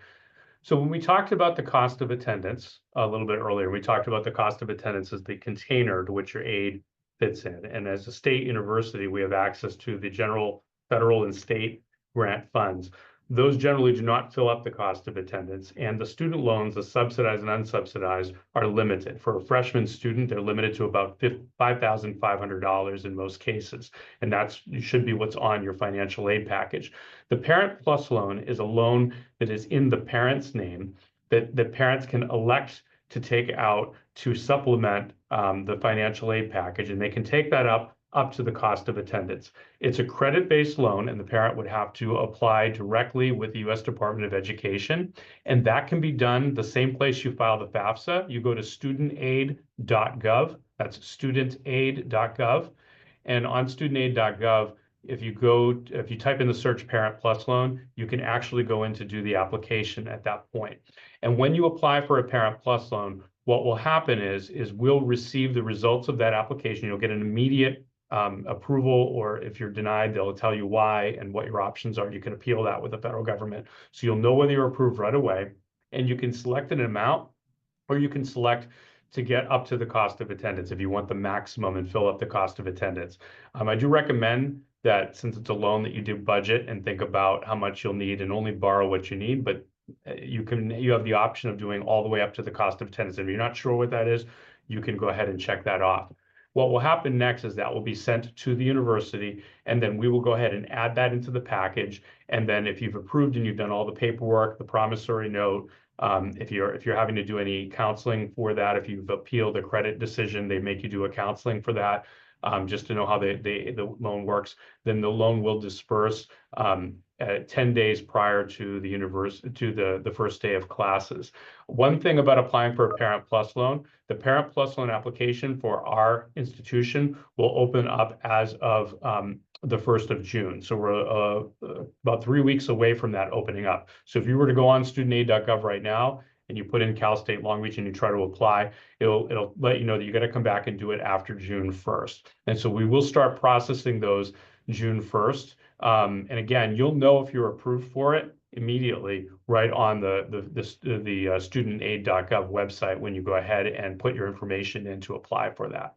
So when we talked about the cost of attendance a little bit earlier, we talked about the cost of attendance as the container to which your aid fits in. And as a state university, we have access to the general federal and state grant funds. Those generally do not fill up the cost of attendance, and the student loans, the subsidized and unsubsidized, are limited. For a freshman student, they're limited to about $5,500 in most cases, and that should be what's on your financial aid package. The Parent Plus loan is a loan that is in the parent's name that parents can elect to take out to supplement the financial aid package, and they can take that up to the cost of attendance. It's a credit-based loan, and the parent would have to apply directly with the U.S. Department of Education, and that can be done the same place you file the FAFSA. You go to studentaid.gov. That's studentaid.gov, and on studentaid.gov, if you type in the search Parent Plus loan, you can actually go in to do the application at that point. And when you apply for a Parent Plus loan, what will happen is we'll receive the results of that application. You'll get an immediate approval, or if you're denied, they'll tell you why and what your options are. You can appeal that with the federal government. So you'll know whether you're approved right away, and you can select an amount, or you can select to get up to the cost of attendance if you want the maximum and fill up the cost of attendance. I do recommend that since it's a loan that you do budget and think about how much you'll need and only borrow what you need, but you have the option of doing all the way up to the cost of attendance. If you're not sure what that is, you can go ahead and check that off. What will happen next is that will be sent to the university, and then we will go ahead and add that into the package. And then if you've approved and you've done all the paperwork, the promissory note, If you're having to do any counseling for that, if you've appealed a credit decision, they make you do a counseling for that, just to know how the loan works. Then the loan will disperse 10 days prior to the first day of classes. One thing about applying for a Parent Plus loan, the Parent Plus loan application for our institution will open up as of the 1st of June. So we're about 3 weeks away from that opening up. So if you were to go on studentaid.gov right now and you put in Cal State Long Beach and you try to apply, it'll let you know that you got to come back and do it after June 1st. And so we will start processing those June 1st. And again, you'll know if you're approved for it immediately right on the studentaid.gov website when you go ahead and put your information in to apply for that.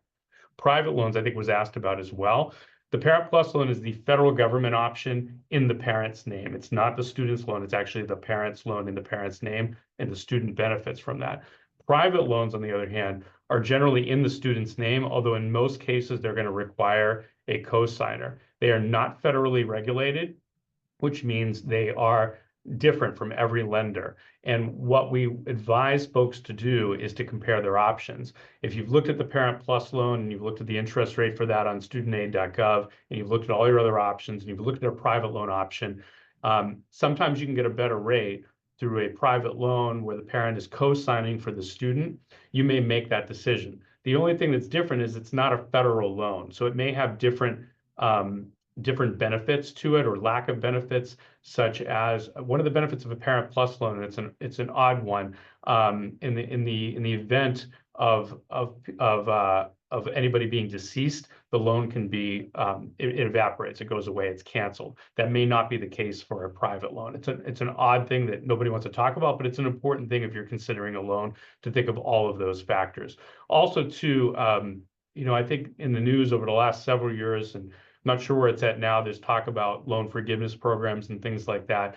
Private loans, I think, was asked about as well. The Parent Plus loan is the federal government option in the parent's name. It's not the student's loan. It's actually the parent's loan in the parent's name, and the student benefits from that. Private loans, on the other hand, are generally in the student's name, although in most cases, they're going to require a cosigner. They are not federally regulated, which means they are different from every lender. And what we advise folks to do is to compare their options. If you've looked at the Parent Plus loan and you've looked at the interest rate for that on studentaid.gov, and you've looked at all your other options, and you've looked at a private loan option, sometimes you can get a better rate through a private loan where the parent is co-signing for the student. You may make that decision. The only thing that's different is it's not a federal loan. So it may have different benefits to it or lack of benefits, such as one of the benefits of a Parent Plus loan, and it's an odd one, in the event of anybody being deceased, the loan can be it evaporates, it goes away, it's canceled. That may not be the case for a private loan. It's an odd thing that nobody wants to talk about, but it's an important thing if you're considering a loan to think of all of those factors. Also, too, I think in the news over the last several years, and I'm not sure where it's at now, there's talk about loan forgiveness programs and things like that.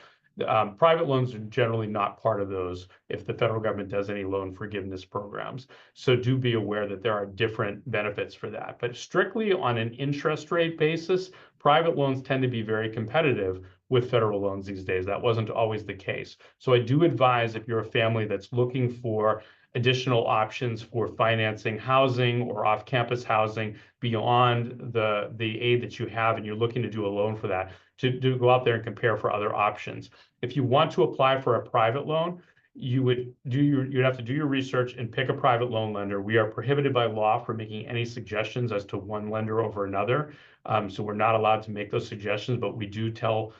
Private loans are generally not part of those if the federal government does any loan forgiveness programs. So do be aware that there are different benefits for that. But strictly on an interest rate basis, private loans tend to be very competitive with federal loans these days. That wasn't always the case. So I do advise, if you're a family that's looking for additional options for financing housing or off-campus housing beyond the aid that you have, and you're looking to do a loan for that, to go out there and compare for other options. If you want to apply for a private loan, you'd have to do your research and pick a private loan lender. We are prohibited by law from making any suggestions as to one lender over another. So we're not allowed to make those suggestions, but we do tell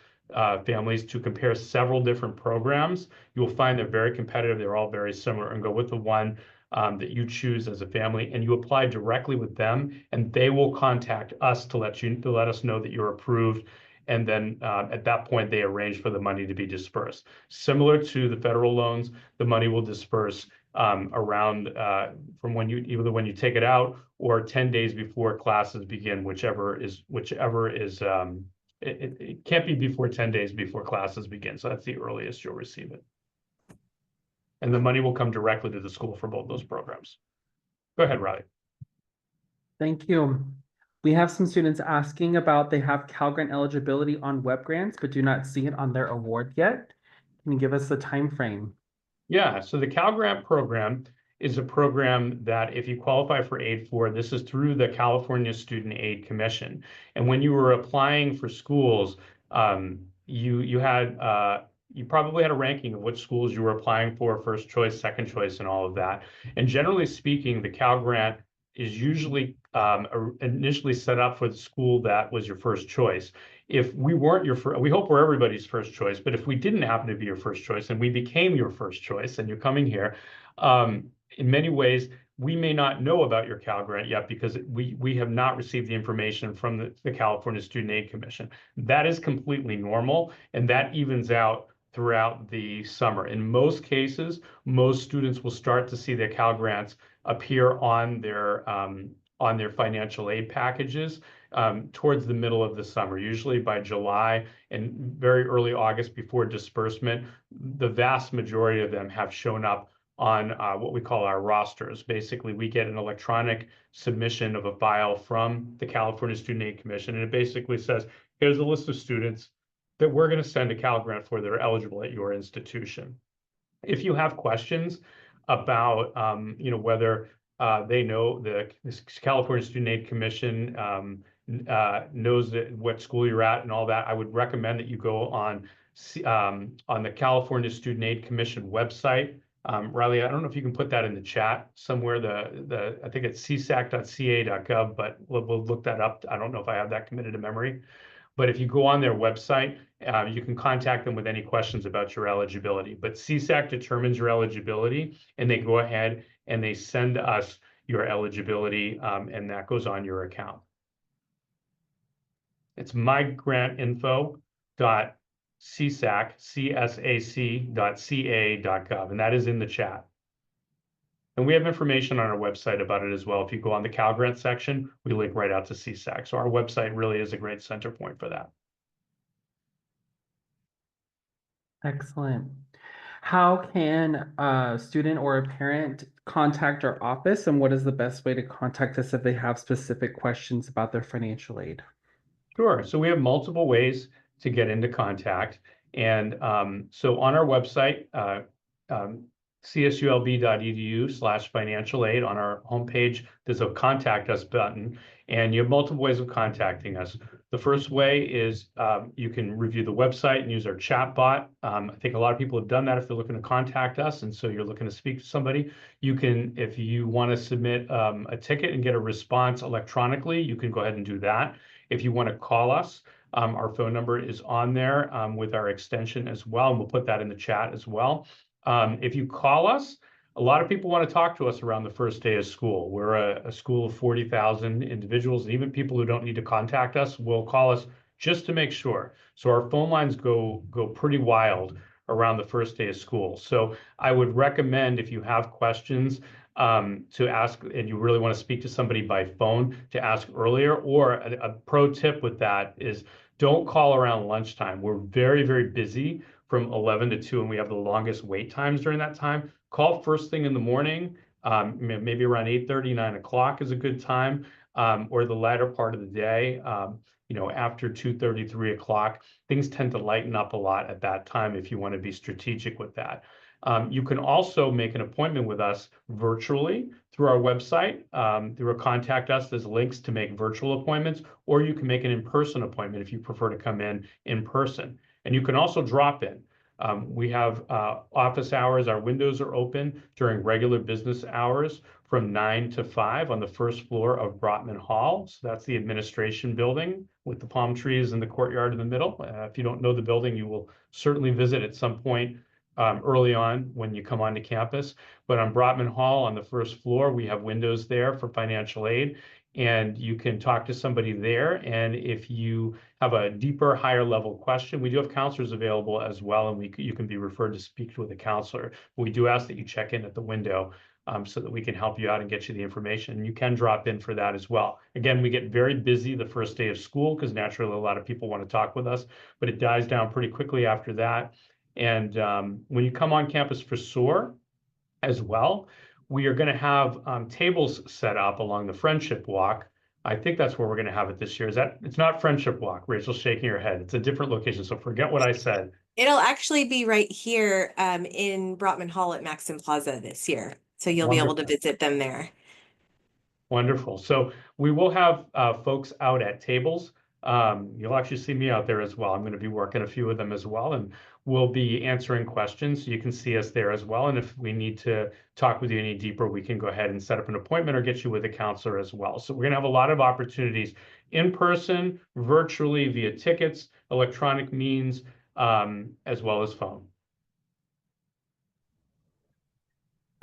families to compare several different programs. You will find they're very competitive. They're all very similar, and go with the one that you choose as a family, and you apply directly with them, and they will contact us to let us know that you're approved. And then at that point, they arrange for the money to be dispersed. Similar to the federal loans, the money will disperse around from either when you take it out or 10 days before classes begin, whichever is it can't be before 10 days before classes begin. So that's the earliest you'll receive it. And the money will come directly to the school for both those programs. Go ahead, Riley. Thank you. We have some students asking about they have Cal Grant eligibility on web grants, but do not see it on their award yet. Can you give us the time frame? Yeah, so the Cal Grant program is a program that if you qualify for aid for, this is through the California Student Aid Commission. And when you were applying for schools, you probably had a ranking of which schools you were applying for, first choice, second choice, and all of that. And generally speaking, the Cal Grant is usually initially set up for the school that was your first choice. If we weren't your first, we hope we're everybody's first choice, but if we didn't happen to be your first choice and we became your first choice and you're coming here, in many ways, we may not know about your Cal Grant yet because we have not received the information from the California Student Aid Commission. That is completely normal, and that evens out throughout the summer. In most cases, most students will start to see their Cal Grants appear on their financial aid packages towards the middle of the summer, usually by July and very early August before disbursement. The vast majority of them have shown up on what we call our rosters. Basically, we get an electronic submission of a file from the California Student Aid Commission, and it basically says, here's a list of students that we're going to send a Cal Grant for that are eligible at your institution. If you have questions about, whether they know the California Student Aid Commission knows what school you're at and all that, I would recommend that you go on the California Student Aid Commission website. Riley, I don't know if you can put that in the chat somewhere. I think it's csac.ca.gov, but we'll look that up. I don't know if I have that committed to memory. But if you go on their website, you can contact them with any questions about your eligibility. But CSAC determines your eligibility, and they go ahead and they send us your eligibility, and that goes on your account. It's mygrantinfo.csac.ca.gov, and that is in the chat. And we have information on our website about it as well. If you go on the Cal Grant section, we link right out to CSAC. So our website really is a great center point for that. Excellent. How can a student or a parent contact our office, and what is the best way to contact us if they have specific questions about their financial aid? Sure. So we have multiple ways to get into contact. And so on our website, CSULB.edu/financial aid, on our homepage, there's a contact us button, and you have multiple ways of contacting us. The first way is you can review the website and use our chat bot. I think a lot of people have done that if they're looking to contact us, and so you're looking to speak to somebody. You can, if you want to submit a ticket and get a response electronically, you can go ahead and do that. If you want to call us, our phone number is on there with our extension as well, and we'll put that in the chat as well. If you call us, a lot of people want to talk to us around the first day of school. We're a school of 40,000 individuals, and even people who don't need to contact us will call us just to make sure. So our phone lines go pretty wild around the first day of school. So I would recommend, if you have questions, to ask, and you really want to speak to somebody by phone, to ask earlier. Or a pro tip with that is don't call around lunchtime. We're very, very busy from 11 to 2, and we have the longest wait times during that time. Call first thing in the morning, maybe around 8:30, 9 o'clock is a good time, or the latter part of the day, after 2:30, 3 o'clock. Things tend to lighten up a lot at that time if you want to be strategic with that. You can also make an appointment with us virtually through our website. Through a contact us, there's links to make virtual appointments, or you can make an in-person appointment if you prefer to come in person. And you can also drop in. We have office hours. Our windows are open during regular business hours from 9 to 5 on the first floor of Brotman Hall. So that's the administration building with the palm trees and the courtyard in the middle. If you don't know the building, you will certainly visit at some point early on when you come onto campus. But on Brotman Hall on the first floor, we have windows there for financial aid, and you can talk to somebody there. And if you have a deeper, higher level question, we do have counselors available as well, and you can be referred to speak with a counselor. We do ask that you check in at the window so that we can help you out and get you the information. You can drop in for that as well. Again, we get very busy the first day of school because naturally a lot of people want to talk with us, but it dies down pretty quickly after that. And when you come on campus for SOORE as well, we are going to have tables set up along the Friendship Walk. I think that's where we're going to have it this year. It's not Friendship Walk? Rachel's shaking her head. It's a different location, so forget what I said. It'll actually be right here in Brotman Hall at Maxim Plaza this year. So you'll be able to visit them there. Wonderful. So we will have folks out at tables. You'll actually see me out there as well. I'm going to be working a few of them as well, and we'll be answering questions. So you can see us there as well. And if we need to talk with you any deeper, we can go ahead and set up an appointment or get you with a counselor as well. So we're going to have a lot of opportunities in person, virtually, via tickets, electronic means, as well as phone.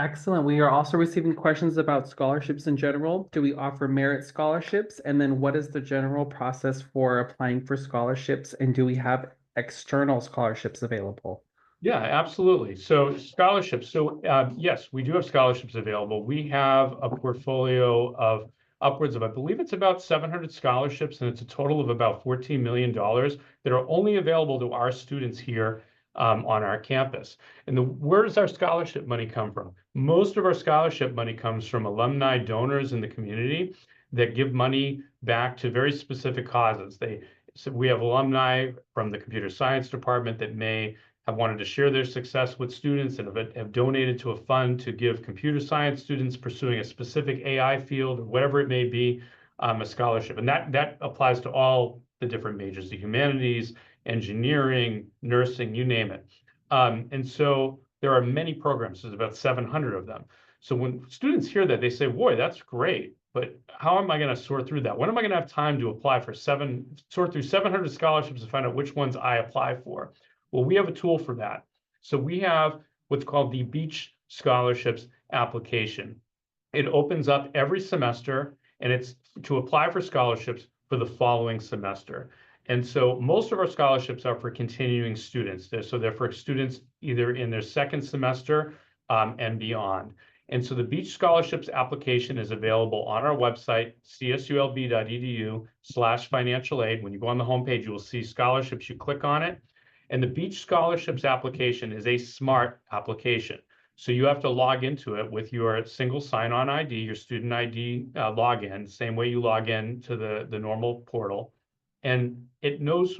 Excellent. We are also receiving questions about scholarships in general. Do we offer merit scholarships? And then what is the general process for applying for scholarships? And do we have external scholarships available? Yeah, absolutely. So scholarships. So yes, we do have scholarships available. We have a portfolio of upwards of, I believe it's about 700 scholarships, and it's a total of about $14 million that are only available to our students here on our campus. And where does our scholarship money come from? Most of our scholarship money comes from alumni donors in the community that give money back to very specific causes. So we have alumni from the computer science department that may have wanted to share their success with students and have donated to a fund to give computer science students pursuing a specific AI field or whatever it may be, a scholarship. And that applies to all the different majors, the humanities, engineering, nursing, you name it. And so there are many programs. There's about 700 of them. So when students hear that, they say, boy, that's great, but how am I going to sort through that? When am I going to have time to apply for sort through 700 scholarships to find out which ones I apply for? Well, we have a tool for that. So we have what's called the Beach Scholarships application. It opens up every semester, and it's to apply for scholarships for the following semester. And so most of our scholarships are for continuing students. So they're for students either in their second semester and beyond. And so the Beach Scholarships application is available on our website, csulb.edu/financial aid. When you go on the homepage, you will see scholarships. You click on it. And the Beach Scholarships application is a smart application. So you have to log into it with your single sign-on ID, your student ID login, same way you log in to the normal portal. And it knows,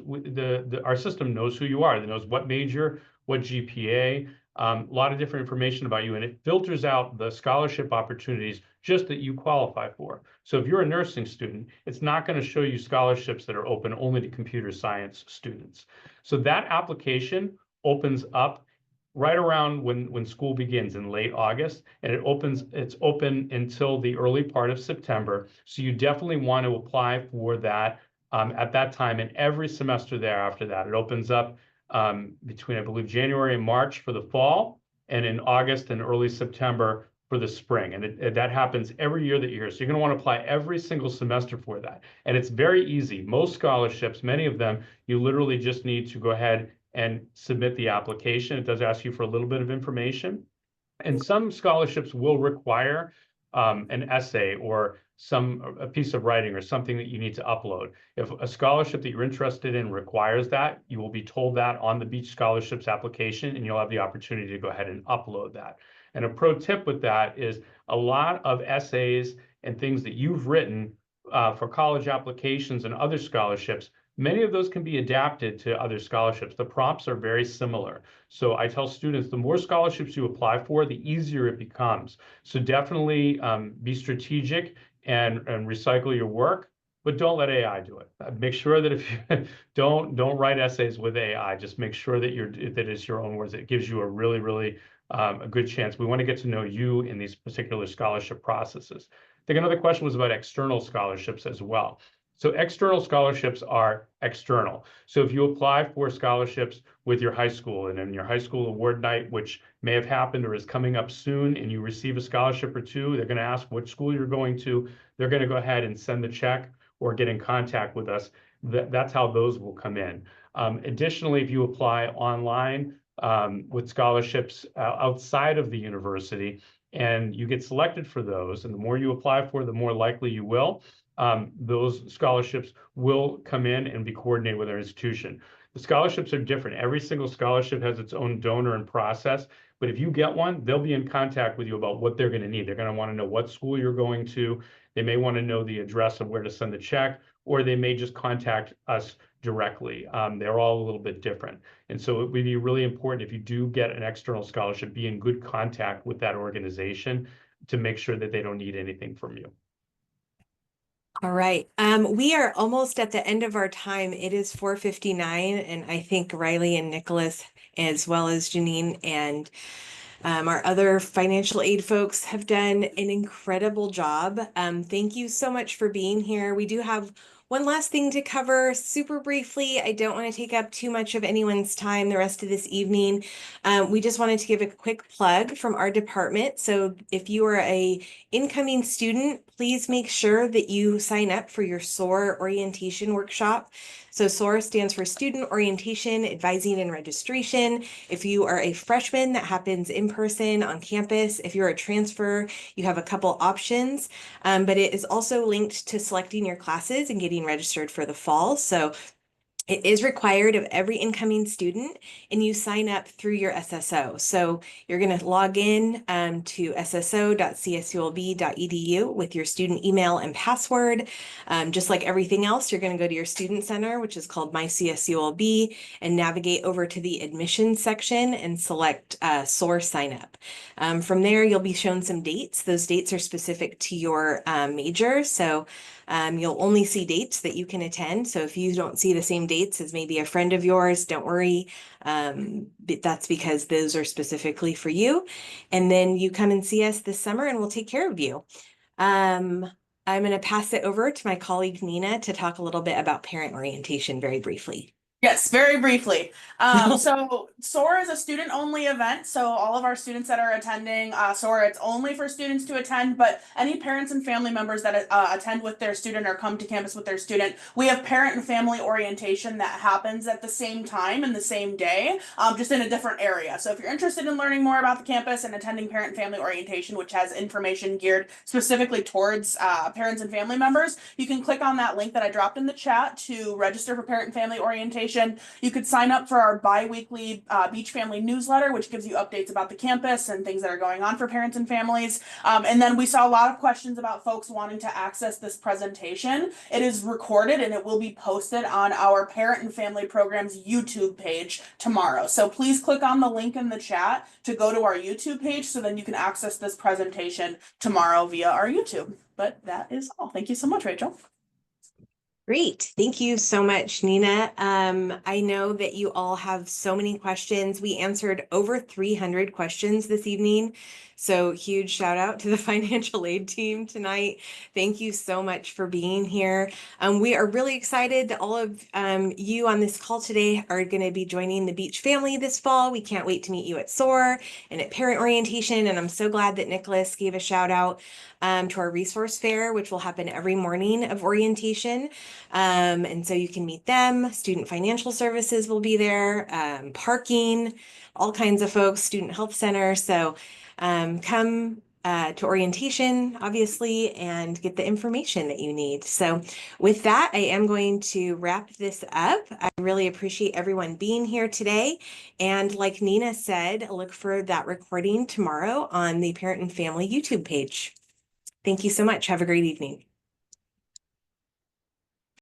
our system knows who you are. It knows what major, what GPA, a lot of different information about you, and it filters out the scholarship opportunities just that you qualify for. So if you're a nursing student, it's not going to show you scholarships that are open only to computer science students. So that application opens up right around when school begins in late August, and it's open until the early part of September. So you definitely want to apply for that at that time, and every semester thereafter that. It opens up between, I believe, January and March for the fall, and in August and early September for the spring. And that happens every year that you're here. So you're going to want to apply every single semester for that. And it's very easy. Most scholarships, many of them, you literally just need to go ahead and submit the application. It does ask you for a little bit of information. And some scholarships will require an essay or a piece of writing or something that you need to upload. If a scholarship that you're interested in requires that, you will be told that on the Beach Scholarships application, and you'll have the opportunity to go ahead and upload that. And a pro tip with that is a lot of essays and things that you've written for college applications and other scholarships, many of those can be adapted to other scholarships. The prompts are very similar. So I tell students, the more scholarships you apply for, the easier it becomes. So definitely be strategic and recycle your work, but don't let AI do it. Make sure that if you don't write essays with AI, just make sure that it's your own words. It gives you a really a good chance. We want to get to know you in these particular scholarship processes. I think another question was about external scholarships as well. So external scholarships are external. So if you apply for scholarships with your high school and in your high school award night, which may have happened or is coming up soon, and you receive a scholarship or two, they're going to ask what school you're going to. They're going to go ahead and send the check or get in contact with us. That's how those will come in. Additionally, if you apply online with scholarships outside of the university and you get selected for those, and the more you apply for, the more likely you will, those scholarships will come in and be coordinated with our institution. The scholarships are different. Every single scholarship has its own donor and process, but if you get one, they'll be in contact with you about what they're going to need. They're going to want to know what school you're going to. They may want to know the address of where to send the check, or they may just contact us directly. They're all a little bit different. And so it would be really important, if you do get an external scholarship, be in good contact with that organization to make sure that they don't need anything from you. All right. We are almost at the end of our time. It is 4:59, and I think Riley and Nicholas, as well as Janine and our other financial aid folks, have done an incredible job. Thank you so much for being here. We do have one last thing to cover super briefly. I don't want to take up too much of anyone's time the rest of this evening. We just wanted to give a quick plug from our department. So if you are a incoming student, please make sure that you sign up for your SOORE orientation workshop. So SOORE stands for Student Orientation, Advising, and Registration. If you are a freshman, that happens in person on campus. If you're a transfer, you have a couple options, but it is also linked to selecting your classes and getting registered for the fall. So It is required of every incoming student, and you sign up through your SSO. So you're going to log in to sso.csulb.edu with your student email and password. Just like everything else, you're going to go to your student center, which is called My CSULB, and navigate over to the admissions section and select SOORE sign up. From there, you'll be shown some dates. Those dates are specific to your major. So you'll only see dates that you can attend. So if you don't see the same dates as maybe a friend of yours, don't worry. That's because those are specifically for you. And then you come and see us this summer and we'll take care of you. I'm going to pass it over to my colleague Nina to talk a little bit about parent orientation very briefly. Yes, very briefly. So SOAR is a student-only event. So all of our students that are attending SOAR, it's only for students to attend, but any parents and family members that attend with their student or come to campus with their student, we have parent and family orientation that happens at the same time and the same day, just in a different area. So if you're interested in learning more about the campus and attending parent and family orientation, which has information geared specifically towards parents and family members, you can click on that link that I dropped in the chat to register for parent and family orientation. You could sign up for our bi-weekly Beach Family newsletter, which gives you updates about the campus and things that are going on for parents and families. And then we saw a lot of questions about folks wanting to access this presentation. It is recorded and it will be posted on our Parent and Family Programs YouTube page tomorrow. So please click on the link in the chat to go to our YouTube page so then you can access this presentation tomorrow via our YouTube. But that is all. Thank you so much, Rachel. Great. Thank you so much, Nina. I know that you all have so many questions. We answered over 300 questions this evening. So huge shout out to the financial aid team tonight. Thank you so much for being here. We are really excited that all of you on this call today are going to be joining the Beach family this fall. We can't wait to meet you at SOAR and at parent orientation. And I'm so glad that Nicholas gave a shout out to our resource fair, which will happen every morning of orientation. And so you can meet them. Student Financial Services will be there, parking, all kinds of folks, Student Health Center. So come to orientation, obviously, and get the information that you need. So with that, I am going to wrap this up. I really appreciate everyone being here today. And like Nina said, look for that recording tomorrow on the Parent and Family YouTube page. Thank you so much. Have a great evening.